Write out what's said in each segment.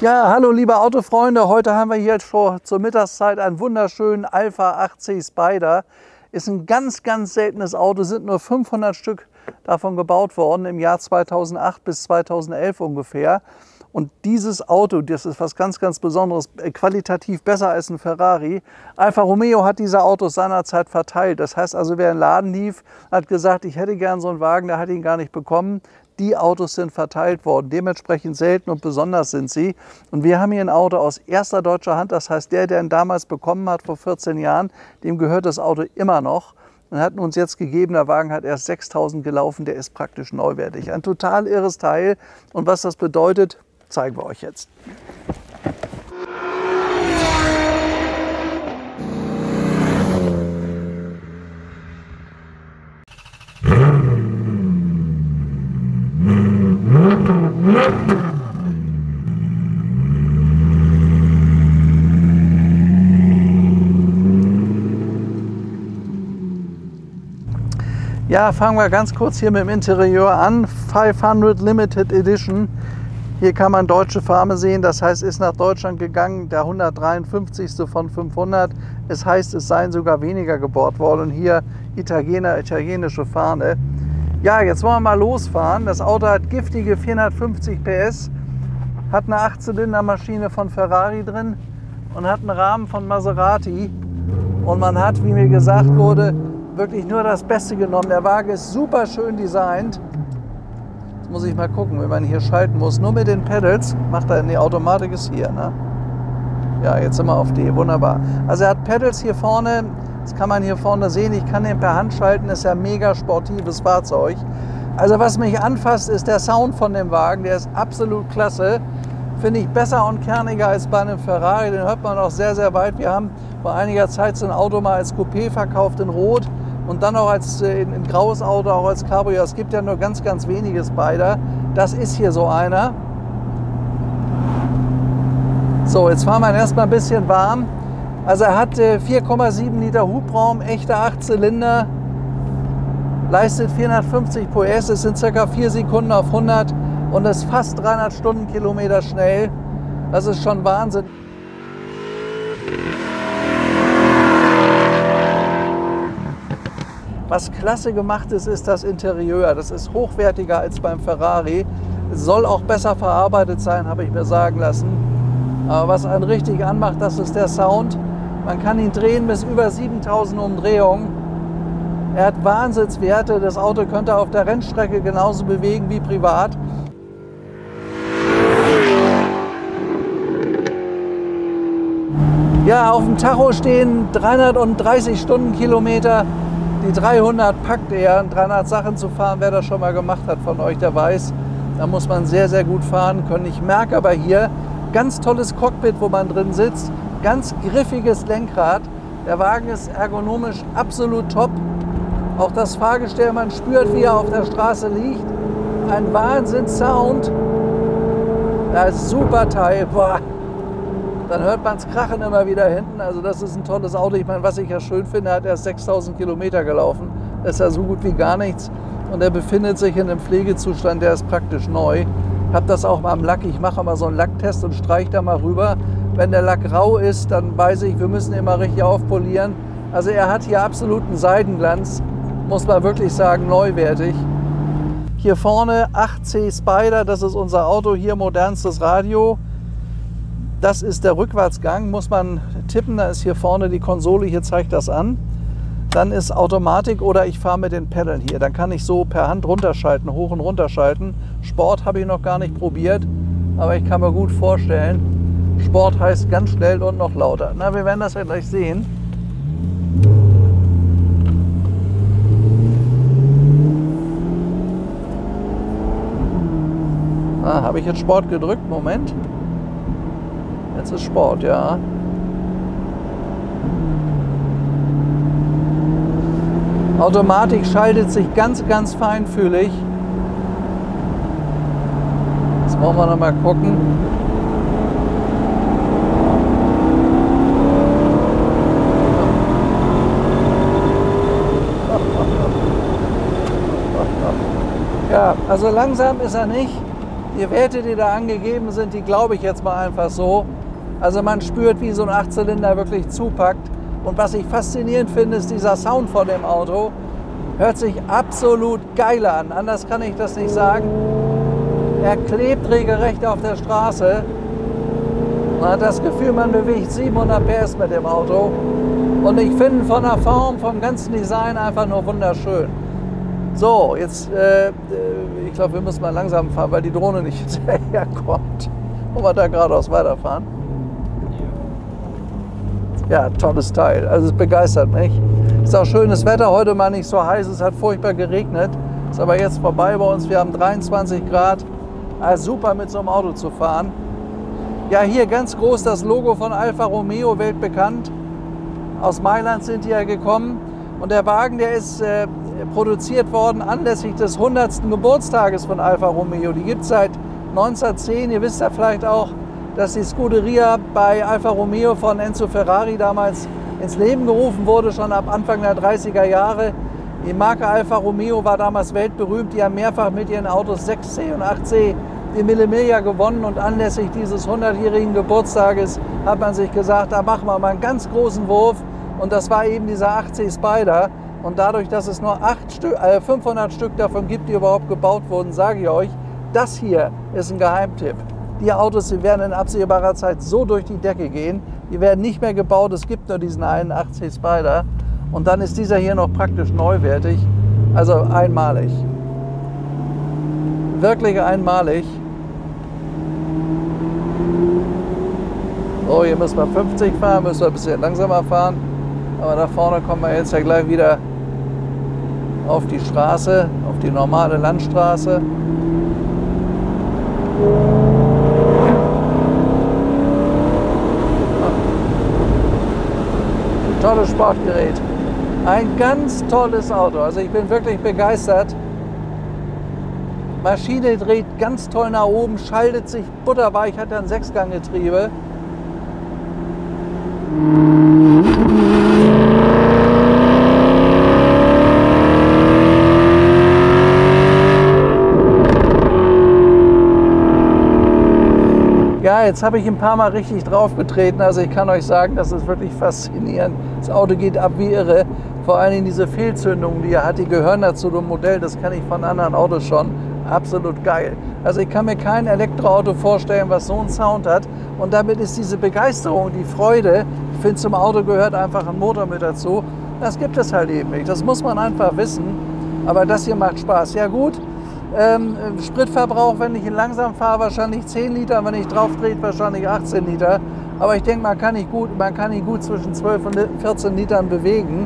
Ja, hallo liebe Autofreunde, heute haben wir hier schon zur Mittagszeit einen wunderschönen Alfa 8C Spider. Ist ein ganz seltenes Auto, sind nur 500 Stück davon gebaut worden im Jahr 2008 bis 2011 ungefähr. Und dieses Auto, das ist was ganz Besonderes, qualitativ besser als ein Ferrari. Alfa Romeo hat diese Autos seinerzeit verteilt. Das heißt also, wer in den Laden lief, hat gesagt, ich hätte gern so einen Wagen, der hat ihn gar nicht bekommen. Die Autos sind verteilt worden, dementsprechend selten und besonders sind sie. Und wir haben hier ein Auto aus erster deutscher Hand, das heißt, der ihn damals bekommen hat vor 14 Jahren, dem gehört das Auto immer noch. Und hat uns jetzt gegeben, der Wagen hat erst 6.000 gelaufen, der ist praktisch neuwertig. Ein total irres Teil. Und was das bedeutet, zeigen wir euch jetzt. Ja, fangen wir ganz kurz hier mit dem Interieur an. 500 Limited Edition. Hier kann man deutsche Farbe sehen, das heißt, ist nach Deutschland gegangen, der 153. von 500. Es heißt, es seien sogar weniger gebohrt worden. Und hier italienische Fahne. Ja, jetzt wollen wir mal losfahren. Das Auto hat giftige 450 PS, hat eine 8-Zylinder-Maschine von Ferrari drin und hat einen Rahmen von Maserati. Und man hat, wie mir gesagt wurde, wirklich nur das Beste genommen. Der Wagen ist super schön designt. Jetzt muss ich mal gucken, wie man hier schalten muss. Nur mit den Pedals macht er, die Automatik ist hier. Ne? Ja, jetzt sind wir auf D, wunderbar. Also er hat Pedals hier vorne, das kann man hier vorne sehen. Ich kann den per Hand schalten, ist ja ein mega sportives Fahrzeug. Also was mich anfasst, ist der Sound von dem Wagen. Der ist absolut klasse. Finde ich besser und kerniger als bei einem Ferrari. Den hört man auch sehr weit. Wir haben vor einiger Zeit so ein Auto mal als Coupé verkauft in Rot. Und dann auch als in graues Auto, auch als Cabrio. Es gibt ja nur ganz wenige Spider. Das ist hier so einer. So, jetzt fahren wir ihn erstmal ein bisschen warm. Also er hat 4,7 Liter Hubraum, echter 8-Zylinder, leistet 450 PS, es sind ca. 4 Sekunden auf 100 und ist fast 300 Stundenkilometer schnell. Das ist schon Wahnsinn. Was klasse gemacht ist, ist das Interieur. Das ist hochwertiger als beim Ferrari. Es soll auch besser verarbeitet sein, habe ich mir sagen lassen. Aber was einen richtig anmacht, das ist der Sound. Man kann ihn drehen bis über 7000 Umdrehungen. Er hat Wahnsinnswerte. Das Auto könnte auf der Rennstrecke genauso bewegen wie privat. Ja, auf dem Tacho stehen 330 Stundenkilometer. Die 300 packt er. 300 Sachen zu fahren, wer das schon mal gemacht hat von euch, der weiß, da muss man sehr gut fahren können. Ich merke aber hier, ganz tolles Cockpit, wo man drin sitzt, ganz griffiges Lenkrad. Der Wagen ist ergonomisch absolut top. Auch das Fahrgestell, man spürt, wie er auf der Straße liegt. Ein Wahnsinns-Sound. Das ist ein super Teil. Boah. Dann hört man es krachen immer wieder hinten. Also das ist ein tolles Auto. Ich meine, was ich ja schön finde, er hat erst 6.000 Kilometer gelaufen. Das ist ja so gut wie gar nichts. Und er befindet sich in einem Pflegezustand, der ist praktisch neu. Ich habe das auch mal am Lack. Ich mache mal so einen Lacktest und streiche da mal rüber. Wenn der Lack rau ist, dann weiß ich, wir müssen ihn mal richtig aufpolieren. Also er hat hier absoluten Seidenglanz. Muss man wirklich sagen, neuwertig. Hier vorne 8C Spider, das ist unser Auto. Hier modernstes Radio. Das ist der Rückwärtsgang, muss man tippen, da ist hier vorne die Konsole, hier zeigt das an. Dann ist Automatik oder ich fahre mit den Pedalen hier. Dann kann ich so per Hand runterschalten, hoch und runter schalten. Sport habe ich noch gar nicht probiert, aber ich kann mir gut vorstellen, Sport heißt ganz schnell und noch lauter. Na, wir werden das ja gleich sehen. Ah, habe ich jetzt Sport gedrückt? Moment. Jetzt ist Sport, ja. Automatik schaltet sich ganz feinfühlig. Jetzt wollen wir noch mal gucken. Ja, also langsam ist er nicht. Die Werte, die da angegeben sind, die glaube ich jetzt mal einfach so. Also man spürt, wie so ein 8-Zylinder wirklich zupackt. Und was ich faszinierend finde, ist dieser Sound von dem Auto. Hört sich absolut geil an, anders kann ich das nicht sagen. Er klebt regelrecht auf der Straße. Man hat das Gefühl, man bewegt 700 PS mit dem Auto. Und ich finde von der Form, vom ganzen Design einfach nur wunderschön. So, jetzt, ich glaube, wir müssen mal langsam fahren, weil die Drohne nicht hinterherkommt. Und wir da geradeaus weiterfahren. Ja, tolles Teil. Also es begeistert mich. Ist auch schönes Wetter, heute mal nicht so heiß, es hat furchtbar geregnet. Ist aber jetzt vorbei bei uns, wir haben 23 Grad. Also super mit so einem Auto zu fahren. Ja, hier ganz groß das Logo von Alfa Romeo, weltbekannt. Aus Mailand sind die ja gekommen. Und der Wagen, der ist produziert worden anlässlich des 100. Geburtstages von Alfa Romeo. Die gibt es seit 1910. Ihr wisst ja vielleicht auch, dass die Scuderia bei Alfa Romeo von Enzo Ferrari damals ins Leben gerufen wurde, schon ab Anfang der 30er Jahre. Die Marke Alfa Romeo war damals weltberühmt. Die haben mehrfach mit ihren Autos 6C und 8C die Mille Miglia gewonnen. Und anlässlich dieses 100-jährigen Geburtstages hat man sich gesagt, da machen wir mal einen ganz großen Wurf. Und das war eben dieser 8C Spider. Und dadurch, dass es nur 500 Stück davon gibt, die überhaupt gebaut wurden, sage ich euch, das hier ist ein Geheimtipp. Die Autos, die werden in absehbarer Zeit so durch die Decke gehen. Die werden nicht mehr gebaut. Es gibt nur diesen einen 8C Spider. Und dann ist dieser hier noch praktisch neuwertig. Also einmalig. Wirklich einmalig. So, hier müssen wir 50 fahren, müssen wir ein bisschen langsamer fahren. Aber da vorne kommen wir jetzt ja gleich wieder auf die Straße, auf die normale Landstraße. Tolles Sportgerät. Ein ganz tolles Auto. Also ich bin wirklich begeistert. Maschine dreht ganz toll nach oben, schaltet sich butterweich, hat ein 6-Gang-Getriebe. Ja, jetzt habe ich ein paar Mal richtig drauf getreten. Also ich kann euch sagen, das ist wirklich faszinierend. Das Auto geht ab wie irre. Vor allen Dingen diese Fehlzündungen, die er hat, die gehören dazu dem Modell. Das kenne ich von anderen Autos schon. Absolut geil. Also ich kann mir kein Elektroauto vorstellen, was so einen Sound hat. Und damit ist diese Begeisterung, die Freude, ich finde, zum Auto gehört einfach ein Motor mit dazu. Das gibt es halt eben nicht. Das muss man einfach wissen. Aber das hier macht Spaß. Ja gut. Spritverbrauch, wenn ich ihn langsam fahre, wahrscheinlich 10 Liter, wenn ich drauf drehe, wahrscheinlich 18 Liter. Aber ich denke, man kann ihn gut zwischen 12 und 14 Litern bewegen.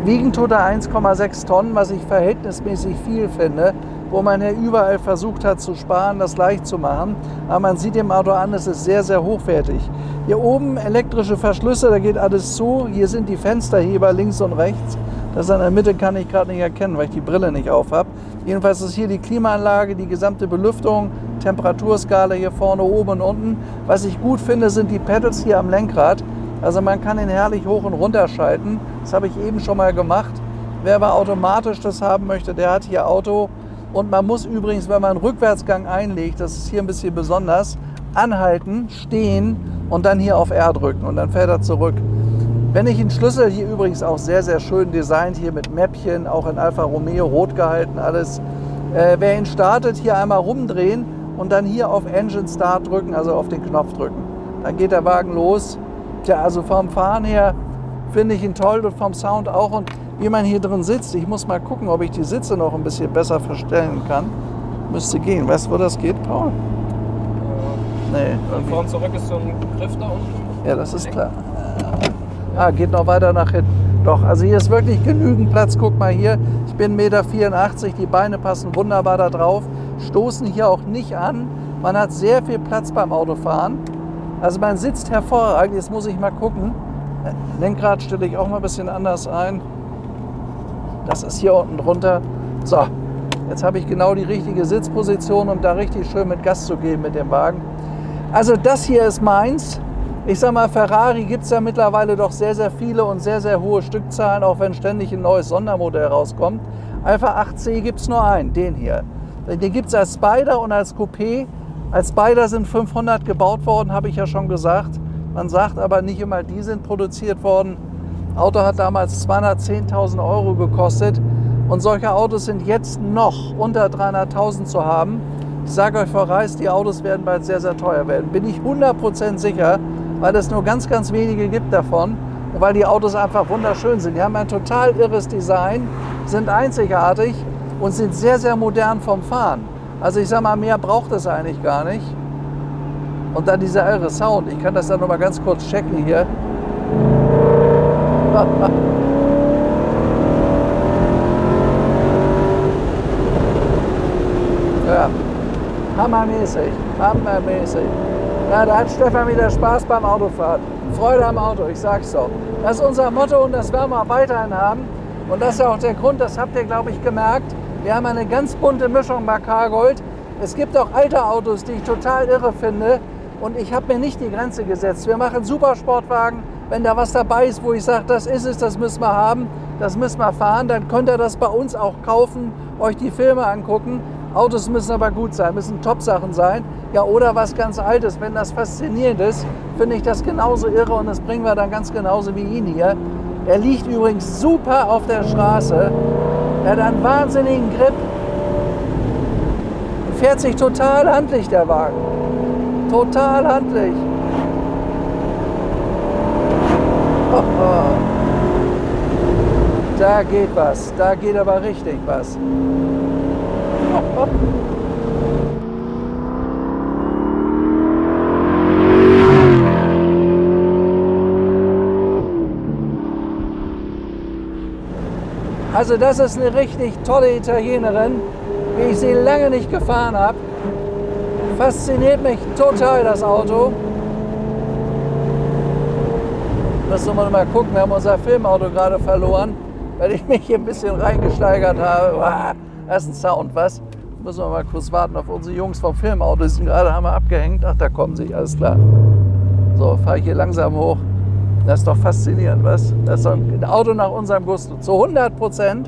Wiegen tut er 1,6 Tonnen, was ich verhältnismäßig viel finde, wo man ja überall versucht hat zu sparen, das leicht zu machen. Aber man sieht dem Auto an, es ist sehr, sehr hochwertig. Hier oben elektrische Verschlüsse, da geht alles zu. Hier sind die Fensterheber links und rechts. Das in der Mitte kann ich gerade nicht erkennen, weil ich die Brille nicht auf habe. Jedenfalls ist hier die Klimaanlage, die gesamte Belüftung, Temperaturskala hier vorne, oben und unten. Was ich gut finde, sind die Pedals hier am Lenkrad. Also man kann ihn herrlich hoch und runter schalten. Das habe ich eben schon mal gemacht. Wer aber automatisch das haben möchte, der hat hier Auto. Und man muss übrigens, wenn man einen Rückwärtsgang einlegt, das ist hier ein bisschen besonders, anhalten, stehen und dann hier auf R drücken und dann fährt er zurück. Wenn ich den Schlüssel hier übrigens auch sehr, sehr schön designt, hier mit Mäppchen, auch in Alfa Romeo rot gehalten alles. Wer ihn startet, hier einmal rumdrehen und dann hier auf Engine Start drücken, also auf den Knopf drücken. Dann geht der Wagen los. Tja, also vom Fahren her finde ich ihn toll und vom Sound auch. Und wie man hier drin sitzt, ich muss mal gucken, ob ich die Sitze noch ein bisschen besser verstellen kann. Müsste gehen. Weißt du, wo das geht, Paul? Nee. Von vorn zurück ist so ein Griff da unten. Ja, das ist klar. Ah, geht noch weiter nach hinten. Doch, also hier ist wirklich genügend Platz. Guck mal hier, ich bin 1,84 Meter, die Beine passen wunderbar da drauf, stoßen hier auch nicht an. Man hat sehr viel Platz beim Autofahren. Also man sitzt hervorragend. Jetzt muss ich mal gucken. Lenkrad stelle ich auch mal ein bisschen anders ein. Das ist hier unten drunter. So, jetzt habe ich genau die richtige Sitzposition, um da richtig schön mit Gas zu geben mit dem Wagen. Also das hier ist meins. Ich sag mal, Ferrari gibt es ja mittlerweile doch sehr, sehr viele und sehr, sehr hohe Stückzahlen, auch wenn ständig ein neues Sondermodell rauskommt. Alfa 8C gibt es nur einen, den hier. Den gibt es als Spider und als Coupé. Als Spider sind 500 gebaut worden, habe ich ja schon gesagt. Man sagt aber nicht immer, die sind produziert worden. Das Auto hat damals 210.000 € gekostet und solche Autos sind jetzt noch unter 300.000 zu haben. Ich sage euch voraus, die Autos werden bald sehr, sehr teuer werden. Bin ich 100% sicher, weil es nur ganz, ganz wenige gibt davon und weil die Autos einfach wunderschön sind. Die haben ein total irres Design, sind einzigartig und sind sehr, sehr modern vom Fahren. Also ich sage mal, mehr braucht es eigentlich gar nicht. Und dann dieser irre Sound. Ich kann das dann noch mal ganz kurz checken hier. Ja, hammermäßig, hammermäßig. Ja, da hat Stefan wieder Spaß beim Autofahren. Freude am Auto, ich sag's doch. Das ist unser Motto und das werden wir auch weiterhin haben. Und das ist ja auch der Grund, das habt ihr, glaube ich, gemerkt. Wir haben eine ganz bunte Mischung bei Cargold. Es gibt auch alte Autos, die ich total irre finde. Und ich habe mir nicht die Grenze gesetzt. Wir machen Supersportwagen. Wenn da was dabei ist, wo ich sage, das ist es, das müssen wir haben, das müssen wir fahren, dann könnt ihr das bei uns auch kaufen, euch die Filme angucken. Autos müssen aber gut sein, müssen Top-Sachen sein. Ja, oder was ganz Altes. Wenn das faszinierend ist, finde ich das genauso irre und das bringen wir dann ganz genauso wie ihn hier. Er liegt übrigens super auf der Straße. Er hat einen wahnsinnigen Grip. Fährt sich total handlich, der Wagen. Total handlich. Oh, oh. Da geht was. Da geht aber richtig was. Oh, oh. Also das ist eine richtig tolle Italienerin, wie ich sie lange nicht gefahren habe. Fasziniert mich total das Auto. Müssen wir mal gucken, wir haben unser Filmauto gerade verloren, weil ich mich hier ein bisschen reingesteigert habe. Wow, das ist ein Sound, was? Müssen wir mal kurz warten auf unsere Jungs vom Filmauto. Die sind gerade, haben wir abgehängt. Ach, da kommen sie, alles klar. So, fahre ich hier langsam hoch. Das ist doch faszinierend, was? Das ist doch ein Auto nach unserem Gusto. Zu 100%.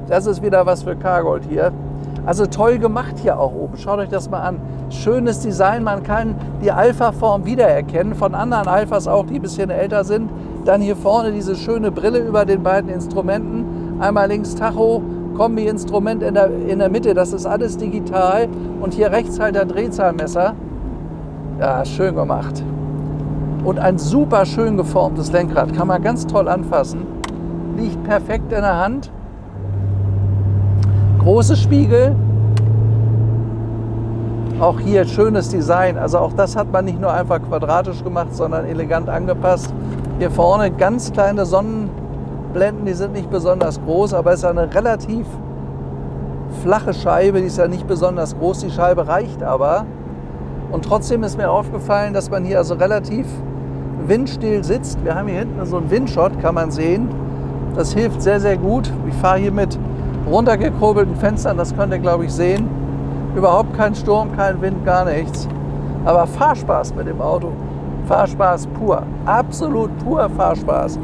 Das ist wieder was für Cargold hier. Also toll gemacht hier auch oben. Schaut euch das mal an. Schönes Design. Man kann die Alpha-Form wiedererkennen. Von anderen Alphas auch, die ein bisschen älter sind. Dann hier vorne diese schöne Brille über den beiden Instrumenten. Einmal links Tacho, Kombi-Instrument in der Mitte. Das ist alles digital. Und hier rechts halt der Drehzahlmesser. Ja, schön gemacht. Und ein super schön geformtes Lenkrad. Kann man ganz toll anfassen. Liegt perfekt in der Hand. Große Spiegel. Auch hier schönes Design. Also auch das hat man nicht nur einfach quadratisch gemacht, sondern elegant angepasst. Hier vorne ganz kleine Sonnenblenden. Die sind nicht besonders groß, aber es ist eine relativ flache Scheibe. Die ist ja nicht besonders groß. Die Scheibe reicht aber. Und trotzdem ist mir aufgefallen, dass man hier also relativ windstill sitzt. Wir haben hier hinten so einen Windshot, kann man sehen. Das hilft sehr, sehr gut. Ich fahre hier mit runtergekurbelten Fenstern, das könnt ihr, glaube ich, sehen. Überhaupt kein Sturm, kein Wind, gar nichts. Aber Fahrspaß mit dem Auto. Fahrspaß pur. Absolut pur Fahrspaß.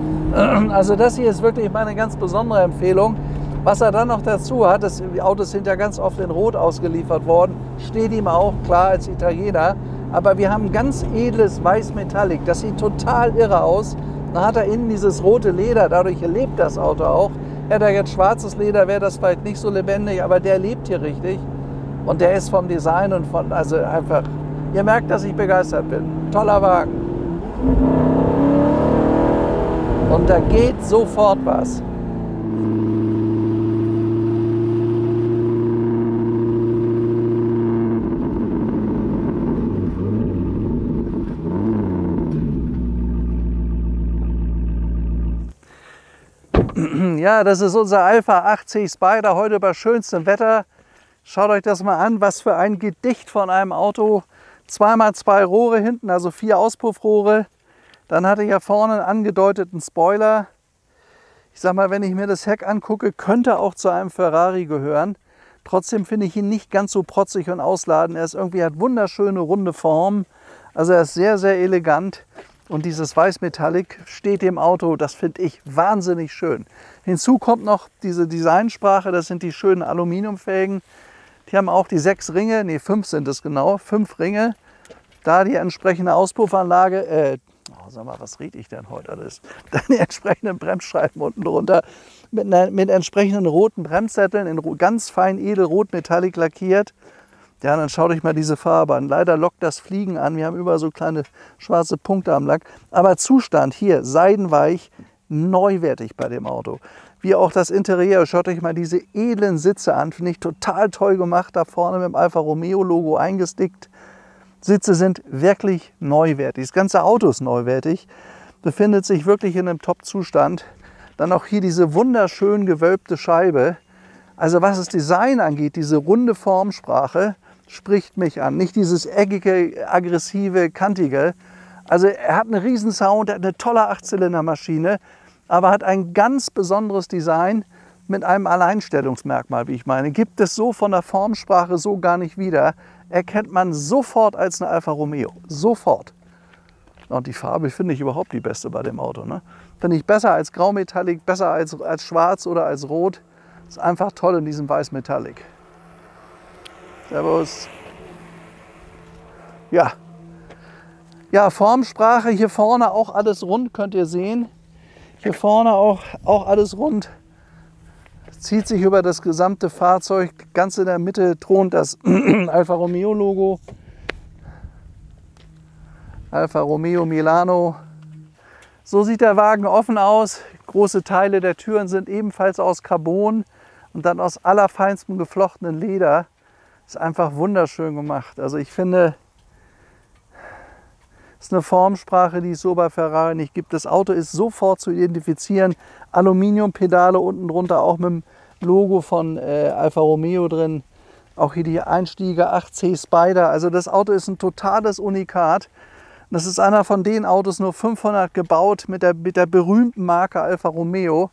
Also das hier ist wirklich meine ganz besondere Empfehlung. Was er dann noch dazu hat, die Autos sind ja ganz oft in Rot ausgeliefert worden. Steht ihm auch, klar, als Italiener. Aber wir haben ganz edles Weiß Metallic. Das sieht total irre aus. Dann hat er innen dieses rote Leder, dadurch lebt das Auto auch. Hätte er jetzt schwarzes Leder, wäre das vielleicht nicht so lebendig, aber der lebt hier richtig. Und der ist vom Design und von, also einfach, ihr merkt, dass ich begeistert bin. Toller Wagen. Und da geht sofort was. Ja, das ist unser Alpha 80 Spider, heute bei schönstem Wetter. Schaut euch das mal an, was für ein Gedicht von einem Auto. 2x2 Rohre hinten, also 4 Auspuffrohre. Dann hatte ich ja vorne einen angedeuteten Spoiler. Ich sag mal, wenn ich mir das Heck angucke, könnte auch zu einem Ferrari gehören. Trotzdem finde ich ihn nicht ganz so protzig und ausladend. Er ist irgendwie, hat wunderschöne runde Formen. Also er ist sehr, sehr elegant. Und dieses Weiß-Metallic steht dem Auto, das finde ich wahnsinnig schön. Hinzu kommt noch diese Designsprache, das sind die schönen Aluminiumfelgen. Die haben auch die 6 Ringe, nee 5 sind es genau, 5 Ringe. Da die entsprechende Auspuffanlage, sag mal, was rede ich denn heute alles? Dann die entsprechenden Bremsscheiben unten drunter mit entsprechenden roten Bremssätteln in ganz fein edelrot Metallic lackiert. Ja, dann schaut euch mal diese Farbe an. Leider lockt das Fliegen an. Wir haben überall so kleine schwarze Punkte am Lack. Aber Zustand hier, seidenweich, neuwertig bei dem Auto. Wie auch das Interieur. Schaut euch mal diese edlen Sitze an. Finde ich total toll gemacht. Da vorne mit dem Alfa Romeo Logo eingestickt. Sitze sind wirklich neuwertig. Das ganze Auto ist neuwertig. Befindet sich wirklich in einem Top-Zustand. Dann auch hier diese wunderschön gewölbte Scheibe. Also was das Design angeht, diese runde Formsprache, spricht mich an. Nicht dieses eckige, aggressive, kantige. Also er hat einen riesen Sound, er hat eine tolle 8-Zylinder-Maschine, aber hat ein ganz besonderes Design mit einem Alleinstellungsmerkmal, wie ich meine. Gibt es so von der Formsprache so gar nicht wieder. Erkennt man sofort als eine Alfa Romeo. Sofort. Und die Farbe finde ich überhaupt die beste bei dem Auto. Ne? Finde ich besser als Graumetallic, besser als Schwarz oder als Rot. Ist einfach toll in diesem Weiß-Metallic. Servus. Ja. Ja, Formsprache, hier vorne auch alles rund, könnt ihr sehen. Hier vorne auch alles rund. Zieht sich über das gesamte Fahrzeug. Ganz in der Mitte thront das Alfa Romeo Logo. Alfa Romeo Milano. So sieht der Wagen offen aus. Große Teile der Türen sind ebenfalls aus Carbon und dann aus allerfeinstem geflochtenen Leder. Ist einfach wunderschön gemacht. Also ich finde, es ist eine Formsprache, die es so bei Ferrari nicht gibt. Das Auto ist sofort zu identifizieren. Aluminiumpedale unten drunter, auch mit dem Logo von Alfa Romeo drin. Auch hier die Einstieger 8C Spider. Also das Auto ist ein totales Unikat. Das ist einer von den Autos, nur 500 gebaut, mit der berühmten Marke Alfa Romeo.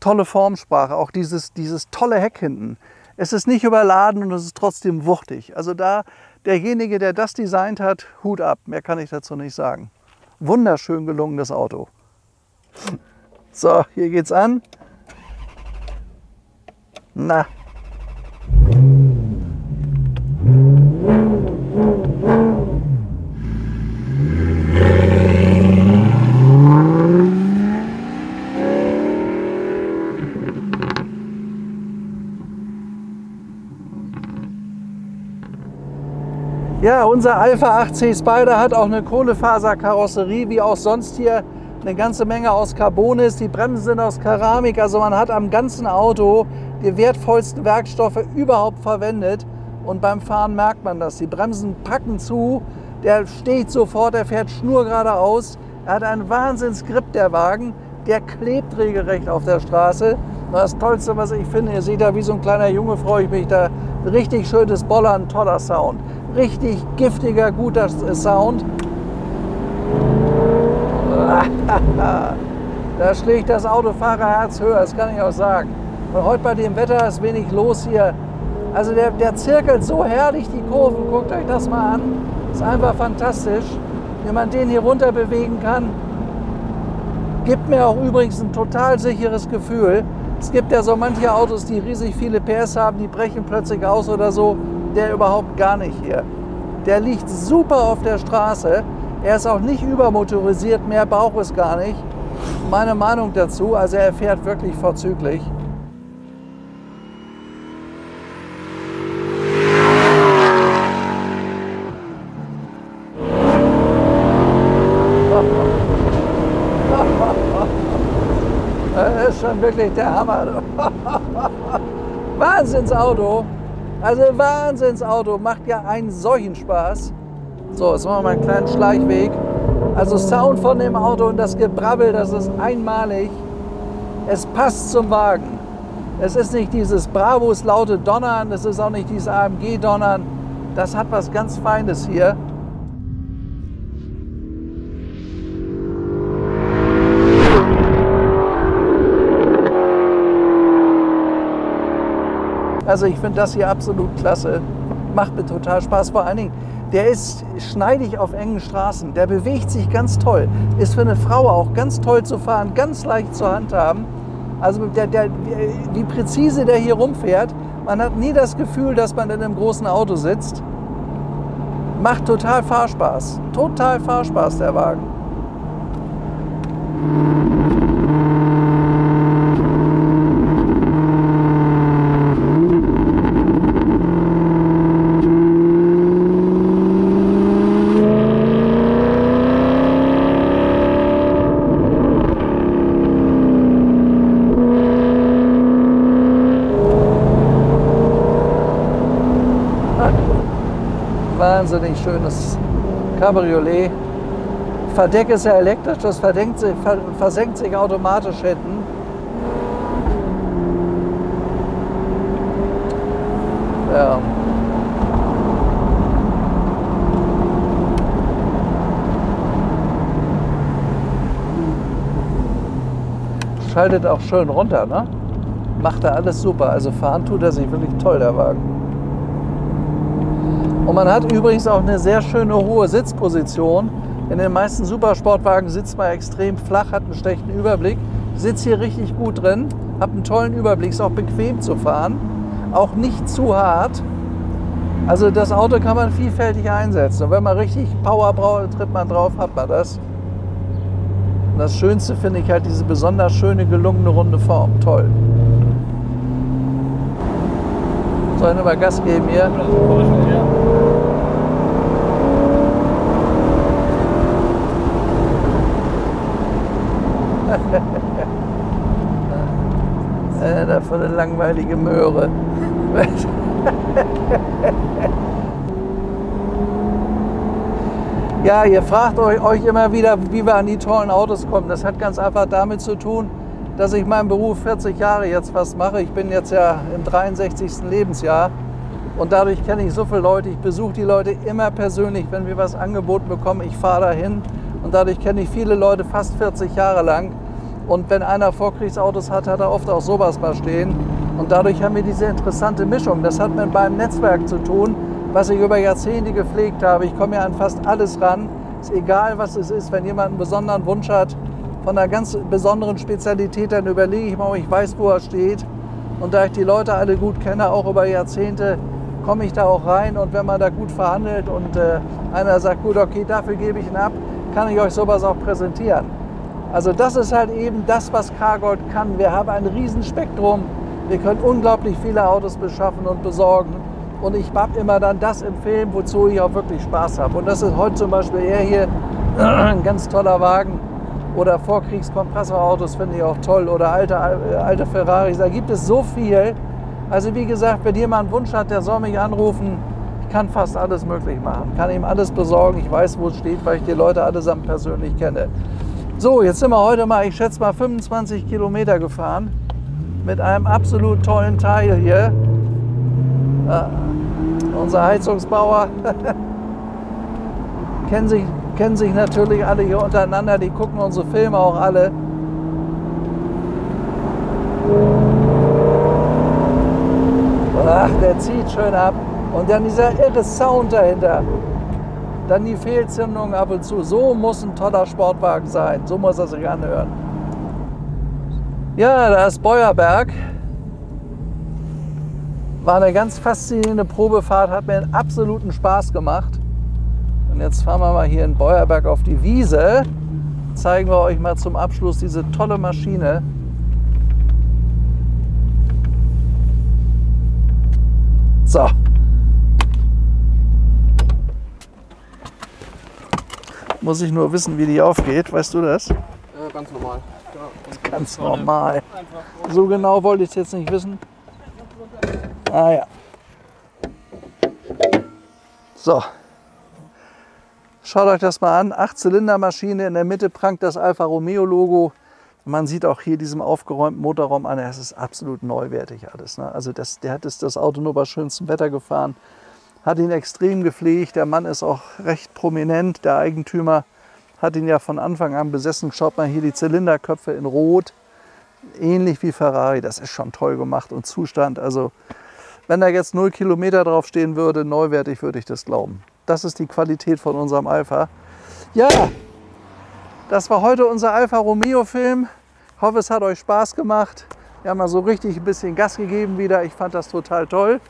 Tolle Formsprache, auch dieses tolle Heck hinten. Es ist nicht überladen und es ist trotzdem wuchtig. Also da, derjenige, der das designt hat, Hut ab. Mehr kann ich dazu nicht sagen. Wunderschön gelungenes Auto. So, hier geht's an. Na. Ja, unser Alfa 8C Spider hat auch eine Kohlefaserkarosserie, wie auch sonst hier eine ganze Menge aus Carbon ist. Die Bremsen sind aus Keramik, also man hat am ganzen Auto die wertvollsten Werkstoffe überhaupt verwendet. Und beim Fahren merkt man das. Die Bremsen packen zu, der steht sofort, der fährt schnurgeradeaus. Er hat einen Wahnsinnsgrip, der Wagen. Der klebt regelrecht auf der Straße. Und das Tollste, was ich finde, ihr seht da, wie so ein kleiner Junge freue ich mich da. Richtig schönes Bollern, toller Sound. Richtig giftiger, guter Sound. Da schlägt das Autofahrerherz höher, das kann ich auch sagen. Und heute bei dem Wetter ist wenig los hier. Also der zirkelt so herrlich die Kurven, guckt euch das mal an. Ist einfach fantastisch, wie man den hier runter bewegen kann. Gibt mir auch übrigens ein total sicheres Gefühl. Es gibt ja so manche Autos, die riesig viele PS haben, die brechen plötzlich aus oder so. Der überhaupt gar nicht hier. Der liegt super auf der Straße. Er ist auch nicht übermotorisiert, mehr braucht es gar nicht. Meine Meinung dazu, also er fährt wirklich vorzüglich. Das ist schon wirklich der Hammer. Wahnsinnsauto. Also Wahnsinnsauto, macht ja einen solchen Spaß. So, jetzt machen wir mal einen kleinen Schleichweg. Also Sound von dem Auto und das Gebrabbel, das ist einmalig. Es passt zum Wagen. Es ist nicht dieses Bravos laute Donnern, es ist auch nicht dieses AMG-Donnern. Das hat was ganz Feines hier. Also ich finde das hier absolut klasse. Macht mir total Spaß. Vor allen Dingen, der ist schneidig auf engen Straßen. Der bewegt sich ganz toll. Ist für eine Frau auch ganz toll zu fahren, ganz leicht zur Handhaben. Also wie präzise der hier rumfährt. Man hat nie das Gefühl, dass man in einem großen Auto sitzt. Macht total Fahrspaß. Total Fahrspaß, der Wagen. Wahnsinnig schönes Cabriolet. Verdeck ist ja elektrisch, das versenkt sich automatisch hinten. Ja. Schaltet auch schön runter, ne? Macht er alles super. Also fahren tut er sich wirklich toll, der Wagen. Und man hat übrigens auch eine sehr schöne hohe Sitzposition. In den meisten Supersportwagen sitzt man extrem flach, hat einen schlechten Überblick. Ich sitze hier richtig gut drin, habe einen tollen Überblick, ist auch bequem zu fahren, auch nicht zu hart. Also das Auto kann man vielfältig einsetzen. Und wenn man richtig Power braucht, tritt man drauf, hat man das. Und das Schönste finde ich halt diese besonders schöne, gelungene, runde Form. Toll. Soll ich nochmal Gas geben hier? Davon eine langweilige Möhre. Ja, ihr fragt euch immer wieder, wie wir an die tollen Autos kommen. Das hat ganz einfach damit zu tun, dass ich meinen Beruf 40 Jahre jetzt fast mache. Ich bin jetzt ja im 63. Lebensjahr und dadurch kenne ich so viele Leute. Ich besuche die Leute immer persönlich, wenn wir was angeboten bekommen. Ich fahre dahin und dadurch kenne ich viele Leute fast 40 Jahre lang. Und wenn einer Vorkriegsautos hat, hat er oft auch sowas mal stehen. Und dadurch haben wir diese interessante Mischung. Das hat mit meinem Netzwerk zu tun, was ich über Jahrzehnte gepflegt habe. Ich komme ja an fast alles ran. Ist egal, was es ist. Wenn jemand einen besonderen Wunsch hat, von einer ganz besonderen Spezialität, dann überlege ich mal, ob ich weiß, wo er steht. Und da ich die Leute alle gut kenne, auch über Jahrzehnte, komme ich da auch rein. Und wenn man da gut verhandelt und einer sagt, gut, okay, dafür gebe ich ihn ab, kann ich euch sowas auch präsentieren. Also das ist halt eben das, was Cargold kann. Wir haben ein Riesenspektrum. Wir können unglaublich viele Autos beschaffen und besorgen. Und ich habe immer dann das empfehlen, wozu ich auch wirklich Spaß habe. Und das ist heute zum Beispiel er hier, ein ganz toller Wagen. Oder Vorkriegskompressorautos finde ich auch toll. Oder alte Ferraris. Da gibt es so viel. Also wie gesagt, wenn jemand einen Wunsch hat, der soll mich anrufen. Ich kann fast alles möglich machen. Kann ihm alles besorgen. Ich weiß, wo es steht, weil ich die Leute allesamt persönlich kenne. So, jetzt sind wir heute mal, ich schätze mal 25 Kilometer gefahren mit einem absolut tollen Teil hier. Unser Heizungsbauer kennen sich natürlich alle hier untereinander, die gucken unsere Filme auch alle. Ach, der zieht schön ab. Und dann dieser irre Sound dahinter. Dann die Fehlzündung ab und zu. So muss ein toller Sportwagen sein. So muss er sich anhören. Ja, da ist Beuerberg. War eine ganz faszinierende Probefahrt. Hat mir einen absoluten Spaß gemacht. Und jetzt fahren wir mal hier in Beuerberg auf die Wiese. Zeigen wir euch mal zum Abschluss diese tolle Maschine. So. Muss ich nur wissen, wie die aufgeht. Weißt du das? Ganz normal. Ja, ganz normal. So genau wollte ich es jetzt nicht wissen. Ah ja. So. Schaut euch das mal an. 8-Zylinder-Maschine. In der Mitte prangt das Alfa Romeo-Logo. Man sieht auch hier diesem aufgeräumten Motorraum an. Es ist absolut neuwertig alles. Ne? Also der hat das Auto nur bei schönstem Wetter gefahren. Hat ihn extrem gepflegt. Der Mann ist auch recht prominent. Der Eigentümer hat ihn ja von Anfang an besessen. Schaut mal hier die Zylinderköpfe in Rot. Ähnlich wie Ferrari. Das ist schon toll gemacht und Zustand. Also wenn da jetzt 0 Kilometer drauf stehen würde, neuwertig würde ich das glauben. Das ist die Qualität von unserem Alfa. Ja, das war heute unser Alfa Romeo Film. Ich hoffe, es hat euch Spaß gemacht. Wir haben mal so richtig ein bisschen Gas gegeben wieder. Ich fand das total toll.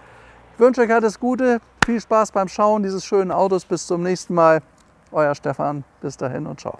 Ich wünsche euch alles Gute. Viel Spaß beim Schauen dieses schönen Autos. Bis zum nächsten Mal. Euer Stefan. Bis dahin und ciao.